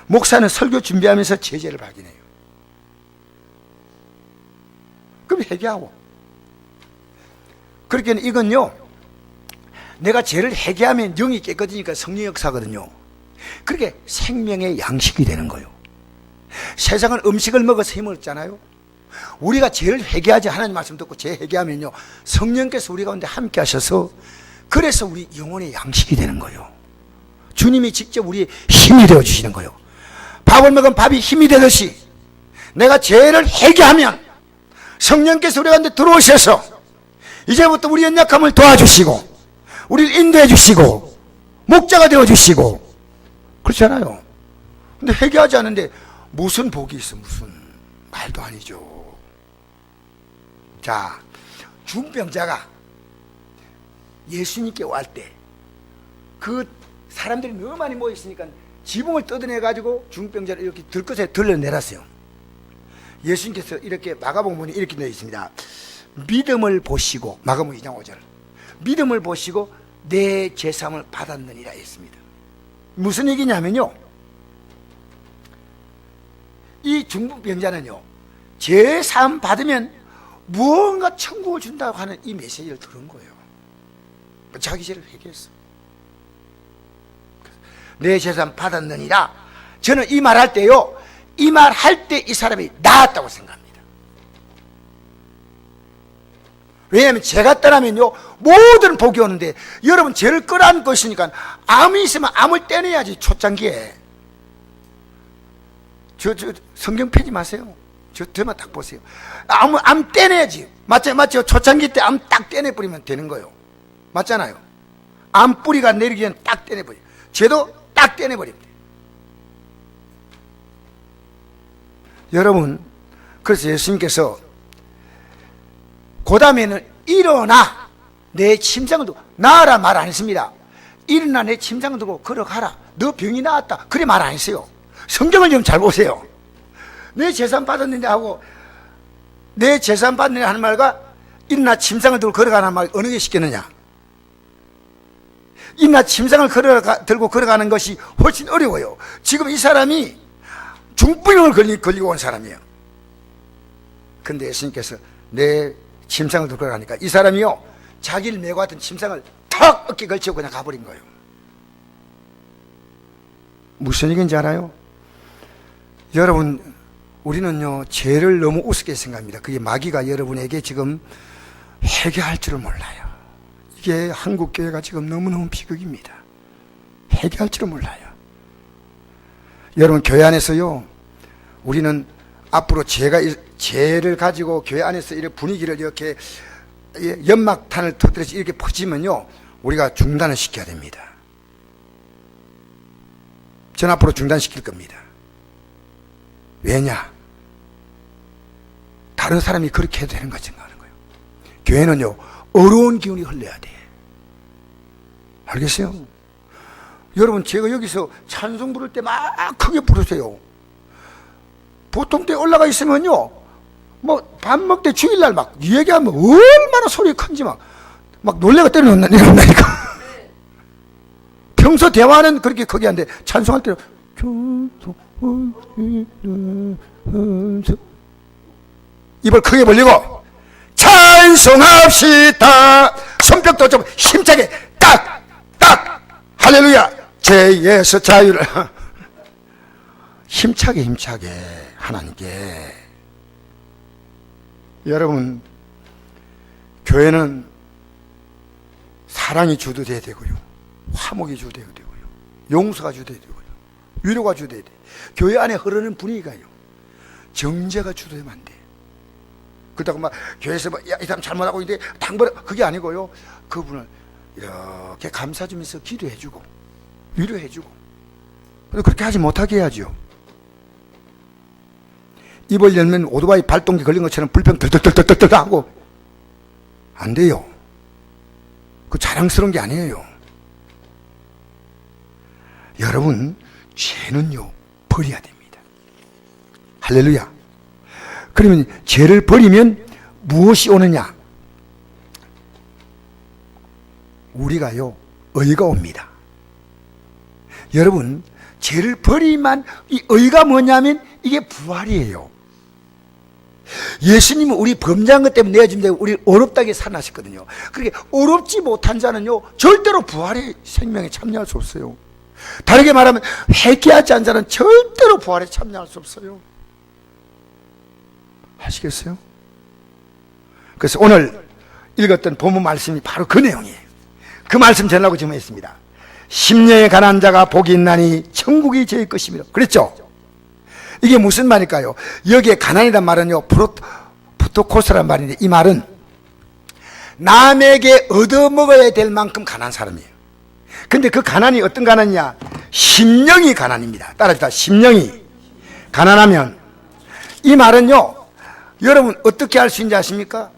목사는 설교 준비하면서 제 죄를 발견해요. 그럼 회개하고. 그렇게 이건요, 내가 죄를 회개하면 영이 깨끗해지니까 성령 역사거든요. 그렇게 생명의 양식이 되는 거예요. 세상은 음식을 먹어서 힘을 얻잖아요. 우리가 죄를 회개하지, 하나님 말씀 듣고 죄 회개하면요, 성령께서 우리 가운데 함께 하셔서, 그래서 우리 영혼의 양식이 되는 거예요. 주님이 직접 우리의 힘이 되어 주시는 거예요. 밥을 먹으면 밥이 힘이 되듯이 내가 죄를 회개하면 성령께서 우리 가운데 들어오셔서 이제부터 우리 연약함을 도와주시고 우리를 인도해 주시고 목자가 되어 주시고, 그렇잖아요. 근데 회개하지 않는데 무슨 복이 있어? 무슨 말도 아니죠. 자, 중병자가 예수님께 올 때 그 사람들이 너무 많이 모여 있으니까 지붕을 뜯어내 가지고 중병자를 이렇게 들것에 들러내렸어요. 예수님께서 이렇게 마가복음에 이렇게 되어 있습니다. 믿음을 보시고, 마가복음 2장 5절, 믿음을 보시고 내 죄사함을 받았느니라 했습니다. 무슨 얘기냐면요, 이 중풍병자는요, 죄사함 받으면 무언가 천국을 준다고 하는 이 메시지를 들은 거예요. 자기 죄를 회개했어. 내 죄사함 받았느니라. 저는 이 말 할 때요, 이 말 할 때 이 사람이 나았다고 생각합니다. 왜냐하면 죄가 떠나면요, 모든 복이 오는데, 여러분 죄를 끌어안고 있으니까 암이 있으면 암을 떼내야지. 초창기에 저 성경 펴지 마세요. 저만 딱 보세요. 암 떼내야지. 맞죠? 초창기 때 암 딱 떼내버리면 되는 거예요. 맞잖아요. 암 뿌리가 내리기 전에 딱 떼내버려요. 죄도 딱 떼내버립니다. 여러분, 그래서 예수님께서 그 다음에는 일어나 내 침상을 두고, 나아라 말 안 했습니다. 일어나 내 침상을 두고 걸어가라. 너 병이 나았다. 그래 말 안 했어요. 성경을 좀 잘 보세요. 내 재산 받았는데 하고, 내 재산 받는데 하는 말과 일어나 침상을 들고 걸어가는 말, 어느 게 쉽겠느냐? 일어나 침상을 들고 걸어가는 것이 훨씬 어려워요. 지금 이 사람이 중풍병을 걸리고 온 사람이에요. 근데 예수님께서 내 침상을 들고 걸어가니까 이 사람이요, 자기를 메고 왔던 침상을 탁 어깨에 걸치고 그냥 가버린 거예요. 무슨 얘기인지 알아요? 여러분, 우리는요, 죄를 너무 우습게 생각합니다. 그게 마귀가 여러분에게 지금 회개할 줄을 몰라요. 이게 한국교회가 지금 너무너무 비극입니다. 회개할 줄을 몰라요. 여러분, 교회 안에서요, 우리는 앞으로 죄를 가지고 교회 안에서 이렇게 분위기를 이렇게 연막탄을 터뜨려서 이렇게 퍼지면요, 우리가 중단을 시켜야 됩니다. 전 앞으로 중단시킬 겁니다. 왜냐? 다른 사람이 그렇게 해도 되는 거 생각하는 거예요. 교회는요, 어려운 기운이 흘러야 돼. 알겠어요? 여러분, 제가 여기서 찬송 부를 때 막 크게 부르세요. 보통 때 올라가 있으면요, 뭐 밥 먹을 때 주일날 막 얘기하면 얼마나 소리가 큰지 막 놀래가 때려놓는다니까. 평소 대화는 그렇게 크게 하는데 찬송할 때는 입을 크게 벌리고 찬송합시다 손뼉도 좀 힘차게 딱! 딱! 할렐루야! 죄에서 자유를 힘차게 하나님께. 여러분, 교회는 사랑이 주도돼야 되고요, 화목이 주도돼야 되고요, 용서가 주도돼야 되고요, 위로가 주도돼야 돼요. 교회 안에 흐르는 분위기가요, 정죄가 주도되면 안 돼요. 그렇다고 막 교회에서 뭐, 야, 이 사람 잘못하고 있는데 당벌, 그게 아니고요, 그분을 이렇게 감싸주면서 기도해주고 위로해주고. 그렇게 하지 못하게 해야죠. 입을 열면 오토바이 발동기 걸린 것처럼 불평 덜덜덜덜덜 하고 안 돼요. 그 자랑스러운 게 아니에요. 여러분, 죄는요 버려야 됩니다. 할렐루야. 그러면 죄를 버리면 무엇이 오느냐? 우리가요 의가 옵니다. 여러분, 죄를 버리면 이 의가 뭐냐면 이게 부활이에요. 예수님은 우리 범죄한 것 때문에 내어준다고 우리 어렵다게 살아나셨거든요. 그렇게 어렵지 못한 자는요 절대로 부활의 생명에 참여할 수 없어요. 다르게 말하면 회개하지 않은 자는 절대로 부활에 참여할 수 없어요. 아시겠어요? 그래서 오늘 읽었던 본문 말씀이 바로 그 내용이에요. 그 말씀 전하고 지금 했습니다. 심령에 가난한 자가 복이 있나니 천국이 저의 것이며. 그랬죠? 이게 무슨 말일까요? 여기에 가난이란 말은요 프토코스란 말인데, 이 말은 남에게 얻어먹어야 될 만큼 가난한 사람이에요. 근데 그 가난이 어떤 가난이냐? 심령이 가난입니다. 따라합시다. 심령이 가난하면. 이 말은요 여러분 어떻게 할 수 있는지 아십니까?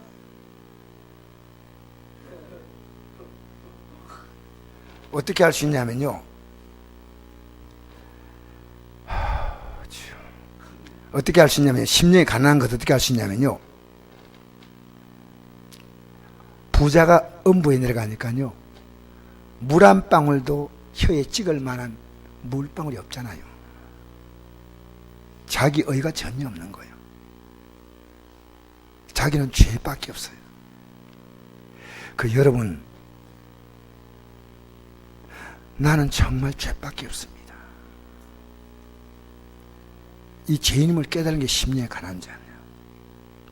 어떻게 할 수 있냐면요, 어떻게 할 수 있냐면, 심령이 가난한 것 어떻게 할 수 있냐면요, 부자가 음부에 내려가니까요 물 한 방울도 혀에 찍을 만한 물방울이 없잖아요. 자기 의가 전혀 없는 거예요. 자기는 죄밖에 없어요. 그 여러분, 나는 정말 죄밖에 없습니다. 이 죄인임을 깨달은 게 심령에 가난한 자예요.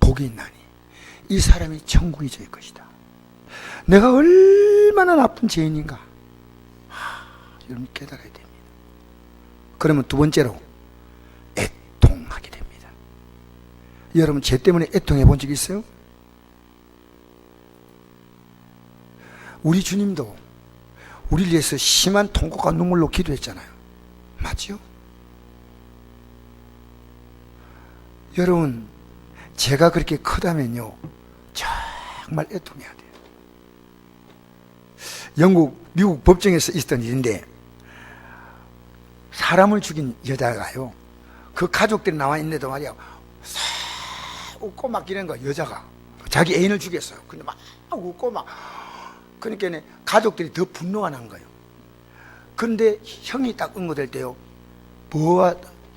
복이 있나니 이 사람이 천국이 저의 것이다. 내가 얼마나 나쁜 죄인인가, 여러분 깨달아야 됩니다. 그러면 두 번째로 애통하게 됩니다. 여러분, 죄 때문에 애통해 본 적 있어요? 우리 주님도 우리를 위해서 심한 통곡과 눈물로 기도했잖아요. 맞죠? 여러분, 죄가 그렇게 크다면요 정말 애통해야 돼요. 미국 법정에서 있었던 일인데, 사람을 죽인 여자가요 그 가족들이 나와 있는데도 말이야 싹 웃고 막 이러는 거야. 여자가 자기 애인을 죽였어요. 근데 막 웃고 막, 그러니까 가족들이 더 분노가 난 거예요. 그런데 형이 딱 응고될 때요, 뭐가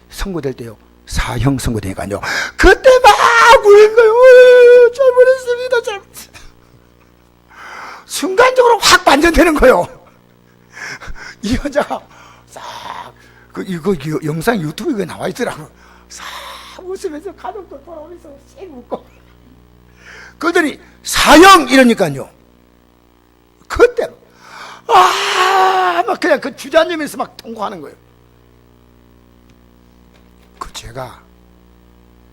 선고될 때요, 사형 선고되니까요 그때 막 우는 거예요. 잘못했습니다, 잘못했습니다. 순간적으로 확 반전되는 거예요. 이 여자가 싹, 이거 영상 유튜브에 나와 있더라고요. 싹 웃으면서 가족도 돌아오면서 씩 웃고, 그러더니 사형 이러니까요 그때 막 그냥 그 주저앉으면서 막 통곡하는 거예요. 그 죄가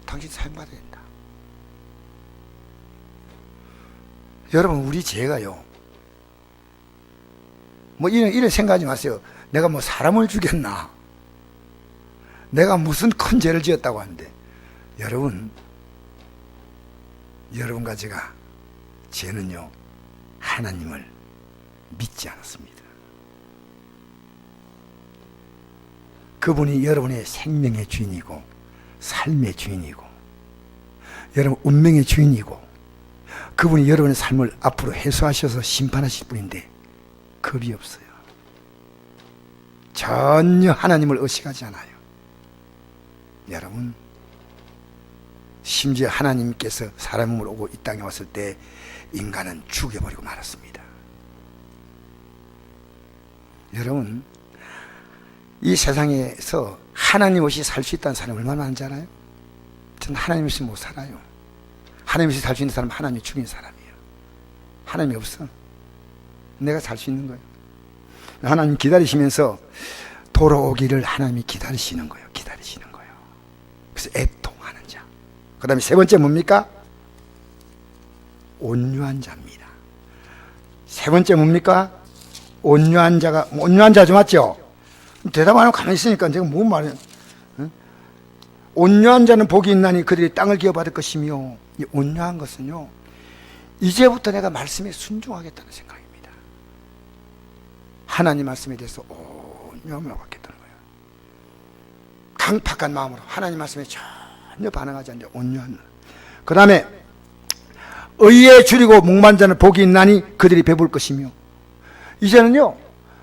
당신 사형받아야 된다. 여러분, 우리 죄가요 뭐 이런 생각하지 마세요. 내가 뭐 사람을 죽였나, 내가 무슨 큰 죄를 지었다고 하는데, 여러분과 제가 죄는요 하나님을 믿지 않았습니다. 그분이 여러분의 생명의 주인이고 삶의 주인이고 여러분 운명의 주인이고, 그분이 여러분의 삶을 앞으로 해소하셔서 심판하실 분인데 겁이 없어요. 전혀 하나님을 의식하지 않아요. 여러분, 심지어 하나님께서 사람을 오고 이 땅에 왔을 때 인간은 죽여버리고 말았습니다. 여러분, 이 세상에서 하나님 없이 살 수 있다는 사람이 얼마나 많은지 알아요? 저는 하나님 없이 못 살아요. 하나님 없이 살 수 있는 사람은 하나님이 죽인 사람이에요. 하나님이 없어. 내가 살 수 있는 거예요. 하나님 기다리시면서 돌아오기를 하나님이 기다리시는 거예요. 기다리시는 거예요. 그래서 애통하는 자. 그 다음에 세 번째 뭡니까? 온유한 자입니다. 세 번째 뭡니까? 온유한 자가, 온유한 자죠, 맞죠? 대답 안 하고 가만히 있으니까 제가 뭔 말이에요? 응? 온유한 자는 복이 있나니 그들이 땅을 기업받을 것이며, 이 온유한 것은요, 이제부터 내가 말씀에 순종하겠다는 생각입니다. 하나님 말씀에 대해서 온유함을 갖겠다는 거예요. 강팍한 마음으로 하나님 말씀에 전혀 반응하지 않는 온유한. 그 다음에 의에 줄이고 목마른 자는 복이 있나니 그들이 배부를 것이며, 이제는요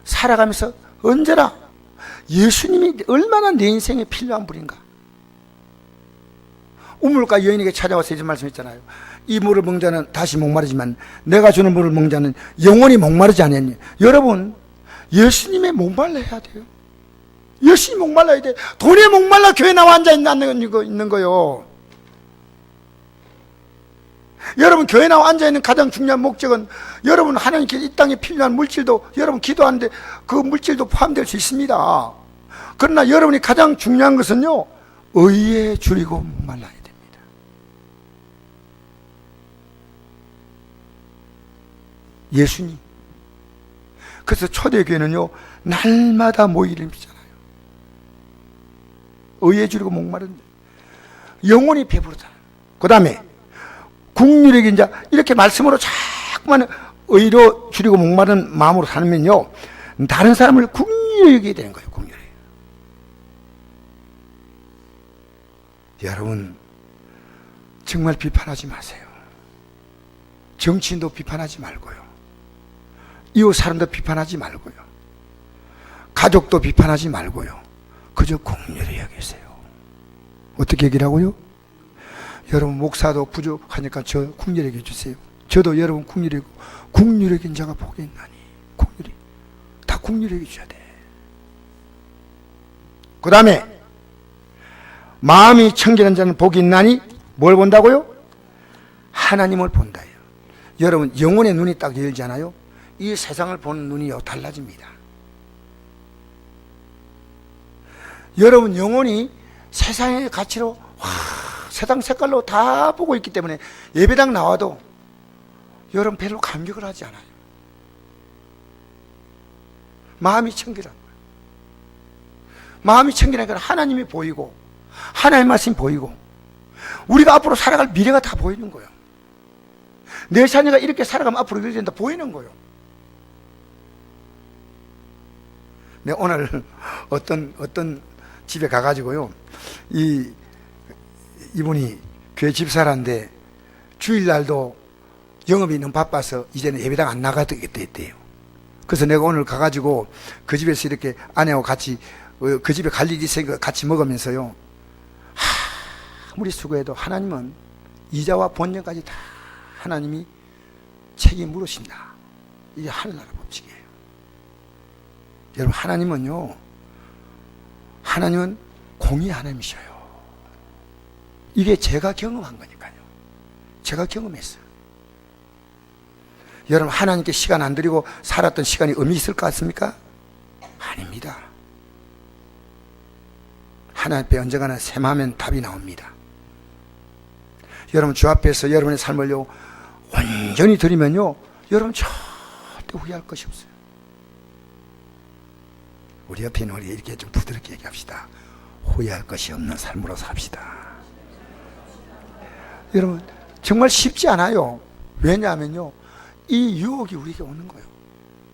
살아가면서 언제나 예수님이 얼마나 내 인생에 필요한 분인가. 우물가 여인에게 찾아와서 이런 말씀했잖아요. 이 물을 먹는 자는 다시 목마르지만 내가 주는 물을 먹는 자는 영원히 목마르지 않았니. 여러분, 예수님의 목말라야 돼요. 예수님 목말라야 돼. 돈에 목말라 교회 나와 앉아 있는 거요. 여러분, 교회 나와 앉아 있는 가장 중요한 목적은 여러분 하나님께 이 땅에 필요한 물질도 여러분 기도하는데 그 물질도 포함될 수 있습니다. 그러나 여러분이 가장 중요한 것은요, 의에 줄이고 목말라야 됩니다. 예수님. 그래서 초대교회는요 날마다 모이를 믿잖아요. 의에 줄이고 목마른데 영혼이 배부르다. 그 다음에 국률에게 이제 이렇게 말씀으로 자꾸만 의로 줄이고 목마른 마음으로 살면요 다른 사람을 국률에게 되는 거예요. 국률에. 여러분, 정말 비판하지 마세요. 정치인도 비판하지 말고요, 이웃 사람도 비판하지 말고요, 가족도 비판하지 말고요, 그저 국률에 여기세요. 어떻게 얘기라고요? 여러분, 목사도 부족하니까 저 국률에 여겨주세요. 저도 여러분 국률이고, 국률에 여긴 자가 복이 있나니. 국률이 다 국률에 여겨줘야 돼. 그 다음에 마음이 청결한 자는 복이 있나니 뭘 본다고요? 하나님을 본다요. 여러분, 영혼의 눈이 딱 열잖아요. 이 세상을 보는 눈이요 달라집니다. 여러분, 영혼이 세상의 가치로 세상 색깔로 다 보고 있기 때문에 예배당 나와도 여러분 별로 감격을 하지 않아요. 마음이 청결한 거예요. 마음이 청결하니까 하나님이 보이고 하나님 말씀이 보이고 우리가 앞으로 살아갈 미래가 다 보이는 거예요. 내 자녀가 이렇게 살아가면 앞으로 이렇게 된다 보이는 거예요. 네, 오늘 어떤 집에 가가지고요, 이분이 교회 집사라는데 주일날도 영업이 너무 바빠서 이제는 예배당 안 나가겠대요. 그래서 내가 오늘 가가지고 그 집에서 이렇게 아내하고 같이 그 집에 갈 일이 있으니까 같이 먹으면서요, 아무리 수고해도 하나님은 이자와 본전까지 다 하나님이 책임 물으신다. 이게 하늘나라 법칙이에요. 여러분, 하나님은 공의 하나님이셔요. 이게 제가 경험한 거니까요. 제가 경험했어요. 여러분, 하나님께 시간 안 드리고 살았던 시간이 의미 있을 것 같습니까? 아닙니다. 하나님 앞에 언젠가는 샘하면 답이 나옵니다. 여러분, 주 앞에서 여러분의 삶을요 온전히 드리면요 여러분 절대 후회할 것이 없어요. 우리 옆에 있는 우리 이렇게 좀 부드럽게 얘기합시다. 후회할 것이 없는 삶으로 삽시다. 여러분, 정말 쉽지 않아요. 왜냐하면요, 이 유혹이 우리에게 오는 거예요.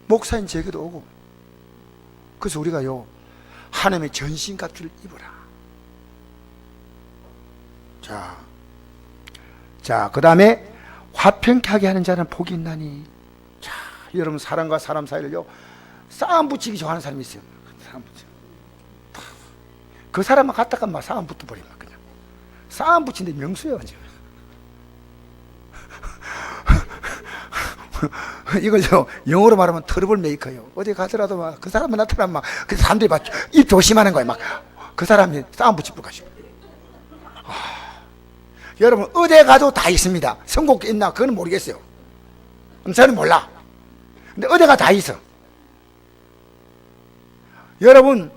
목사인 제게도 오고. 그래서 우리가요, 하나님의 전신갑주를 입어라. 자, 그 다음에 화평케 하게 하는 자는 복이 있나니. 자, 여러분, 사람과 사람 사이를요 싸움 붙이기 좋아하는 사람이 있어요. 싸움 붙여. 그 사람만 갖다가 막 싸움 붙어버리면 그냥 싸움 붙이는데 명수예요. 이걸 영어로 말하면 트러블 메이커예요. 어디 가더라도 막 그 사람만 나타나면 막 그 사람들이 막 입 조심하는 거예요. 막 그 사람이 싸움 붙이고 가시고. 여러분 어디 가도 다 있습니다. 선곡 있나 그건 모르겠어요. 저는 몰라. 근데 어디가 다 있어. 여러분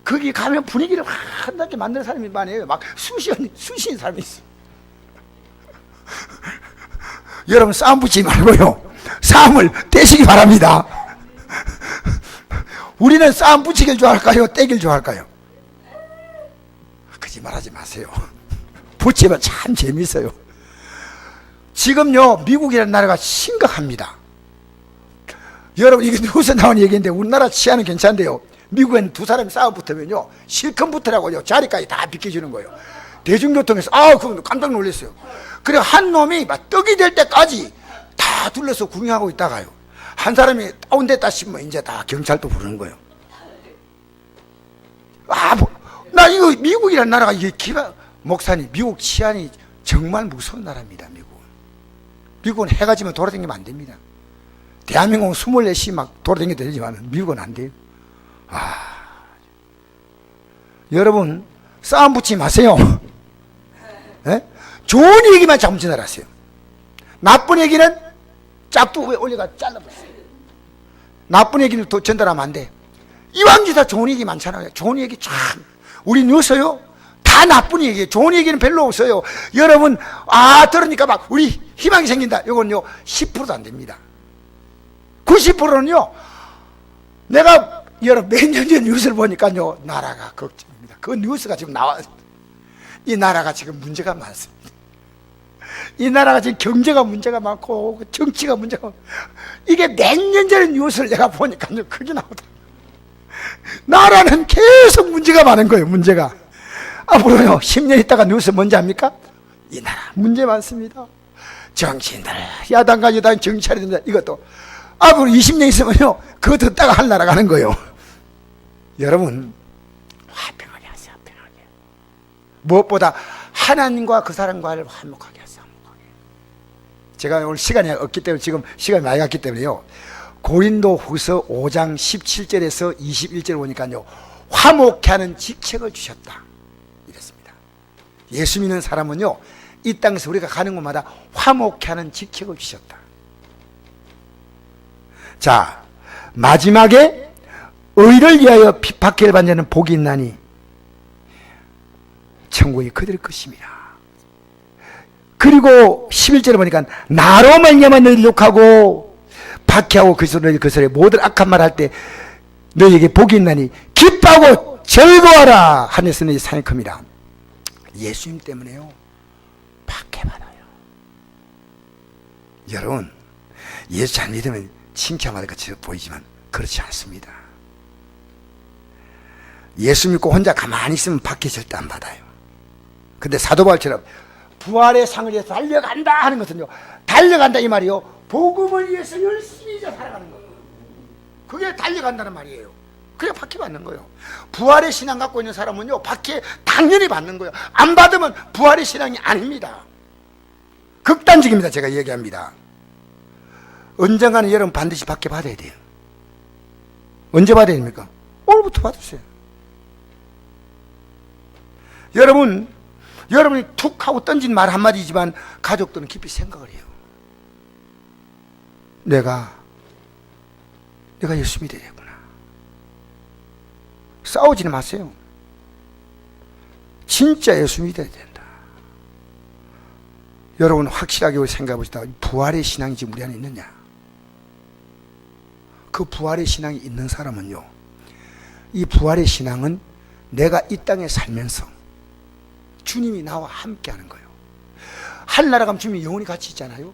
거기 가면 분위기를 한답게 만드는 사람이 많아요. 막 수시인 사람이 있어. 여러분 싸움 붙이지 말고요, 싸움을 떼시기 바랍니다. 우리는 싸움 붙이길 좋아할까요, 떼길 좋아할까요? 거짓말하지 마세요. 붙이면 참 재밌어요. 지금요 미국이라는 나라가 심각합니다. 여러분 이게 뉴스 나온 얘기인데 우리나라 치안은 괜찮은데요, 미국엔 두 사람이 싸워 붙으면요 실컷 붙으라고요 자리까지 다 비켜주는 거예요. 대중교통에서 그건 깜짝 놀랐어요. 그래 한 놈이 막 떡이 될 때까지 다 둘러서 구경하고 있다가요 한 사람이 다운됐다 싶으면 이제 다 경찰도 부르는 거예요. 나 이거 미국이라는 나라가 이게 목사님, 미국 치안이 정말 무서운 나라입니다. 미국은 해가 지면 돌아다니면 안 됩니다. 대한민국은 24시 막 돌아다니게 되지만 미국은 안 돼요. 여러분 싸움 붙이지 마세요. 네? 좋은 얘기만 자꾸 전달하세요. 나쁜 얘기는 짝도 올려가 잘라버렸어요. 나쁜 얘기는 또 전달하면 안 돼. 이왕지다 좋은 얘기 많잖아요. 좋은 얘기 참 우리 뉴스요 다 나쁜 얘기예요. 좋은 얘기는 별로 없어요. 여러분 들으니까 막 우리 희망이 생긴다. 이건요 10%도 안 됩니다. 90%는요 내가 여러분 몇 년 전 뉴스를 보니까요 나라가 걱정입니다. 그 뉴스가 지금 나와. 이 나라가 지금 문제가 많습니다. 이 나라가 지금 경제가 문제가 많고 정치가 문제가 많고, 이게 몇 년 전의 뉴스를 내가 보니까요 그게 나오더라고요. 나라는 계속 문제가 많은 거예요. 문제가 앞으로요 10년 있다가 뉴스 뭔지 압니까? 이 나라 문제 많습니다. 정치인들 야당과 여당 정치하려 된다. 이것도 앞으로 20년 있으면요 그거 듣다가 할 나라 가는 거예요. 여러분 화평하게 하세요. 화평하게. 무엇보다 하나님과 그 사람과를 화목하게 하세요. 화목하게. 제가 오늘 시간이 없기 때문에 지금 시간이 많이 갔기 때문에요 고린도 후서 5장 17절에서 21절 보니까요 화목케 하는 직책을 주셨다 이랬습니다. 예수 믿는 사람은요 이 땅에서 우리가 가는 곳마다 화목케 하는 직책을 주셨다. 자 마지막에 의를 위하여 핍박해를 받는 자는 복이 있나니 천국이 그들의 것입니다. 그리고 11절에 보니까 나로 말미암아 너희를 욕하고 박해하고 그리스도의 모든 악한 말 할 때 너희에게 복이 있나니 기뻐하고 즐거워라 하늘에서 너희 상이 큽니다. 예수님 때문에요 박해받아요. 여러분 예수 잘 믿으면 칭찬받을 것처럼 보이지만 그렇지 않습니다. 예수 믿고 혼자 가만히 있으면 박해 절대 안 받아요. 근데 사도 바울처럼 부활의 상을 위해서 달려간다 하는 것은요 달려간다 이 말이요 복음을 위해서 열심히 살아가는 거예요. 그게 달려간다는 말이에요. 그게 박해 받는 거예요. 부활의 신앙 갖고 있는 사람은요 박해 당연히 받는 거예요. 안 받으면 부활의 신앙이 아닙니다. 극단적입니다. 제가 얘기합니다. 언젠가는 여러분 반드시 박해 받아야 돼요. 언제 받아야 됩니까? 오늘부터 받으세요. 여러분이 툭 하고 던진 말 한마디지만 가족들은 깊이 생각을 해요. 내가 예수 믿어야 되구나. 싸우지는 마세요. 진짜 예수 믿어야 된다. 여러분 확실하게 생각해 보시다. 부활의 신앙이 지금 우리 안에 있느냐? 그 부활의 신앙이 있는 사람은요 이 부활의 신앙은 내가 이 땅에 살면서 주님이 나와 함께 하는 거예요. 하늘나라 가면 주님이 영원히 같이 있잖아요.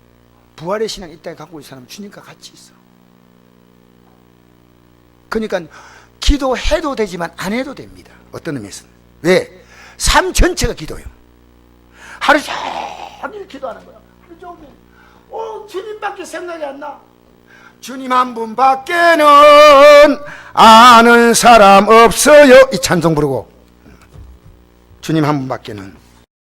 부활의 신앙 이 땅에 갖고 있는 사람은 주님과 같이 있어. 그러니까 기도해도 되지만 안 해도 됩니다. 어떤 의미에서는. 왜? 삶 전체가 기도예요. 하루 종일 기도하는 거야. 하루 종일 주님밖에 생각이 안 나. 주님 한 분밖에는 아는 사람 없어요. 이 찬송 부르고 주님 한 분밖에는